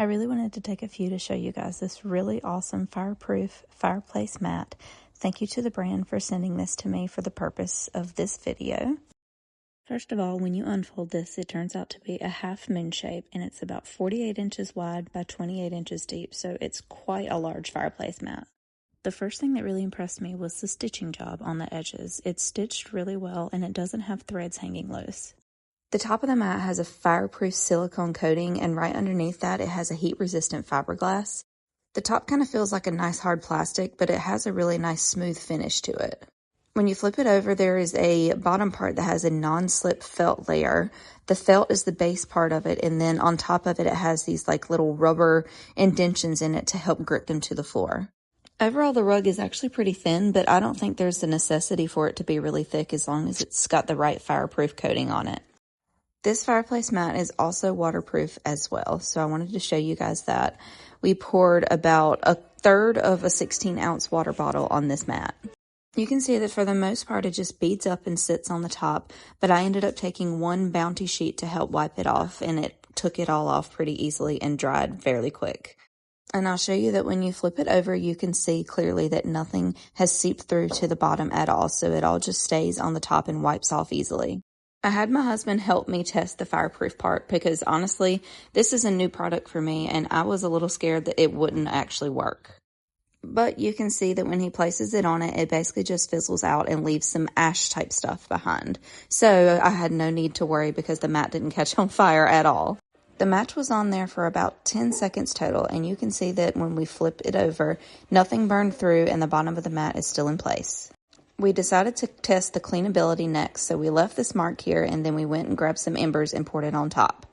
I really wanted to take a few to show you guys this really awesome Fireproof Fireplace mat. Thank you to the brand for sending this to me for the purpose of this video. First of all, when you unfold this, it turns out to be a half moon shape, and it's about 48 inches wide by 28 inches deep, so it's quite a large fireplace mat. The first thing that really impressed me was the stitching job on the edges. It's stitched really well, and it doesn't have threads hanging loose. The top of the mat has a fireproof silicone coating, and right underneath that it has a heat-resistant fiberglass. The top kind of feels like a nice hard plastic, but it has a really nice smooth finish to it. When you flip it over, there is a bottom part that has a non-slip felt layer. The felt is the base part of it, and then on top of it, it has these like little rubber indentions in it to help grip them to the floor. Overall, the rug is actually pretty thin, but I don't think there's a necessity for it to be really thick as long as it's got the right fireproof coating on it. This fireplace mat is also waterproof as well, so I wanted to show you guys that. We poured about a third of a 16-ounce water bottle on this mat. You can see that for the most part it just beads up and sits on the top, but I ended up taking one Bounty sheet to help wipe it off, and it took it all off pretty easily and dried fairly quick. And I'll show you that when you flip it over, you can see clearly that nothing has seeped through to the bottom at all, so it all just stays on the top and wipes off easily. I had my husband help me test the fireproof part because honestly, this is a new product for me and I was a little scared that it wouldn't actually work. But you can see that when he places it on it, it basically just fizzles out and leaves some ash type stuff behind. So I had no need to worry because the mat didn't catch on fire at all. The match was on there for about 10 seconds total, and you can see that when we flip it over, nothing burned through and the bottom of the mat is still in place. We decided to test the cleanability next, so we left this mark here and then we went and grabbed some embers and poured it on top.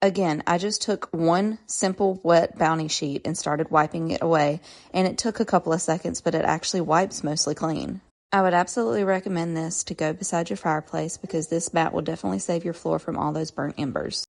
Again, I just took one simple wet Bounty sheet and started wiping it away, and it took a couple of seconds, but it actually wipes mostly clean. I would absolutely recommend this to go beside your fireplace because this mat will definitely save your floor from all those burnt embers.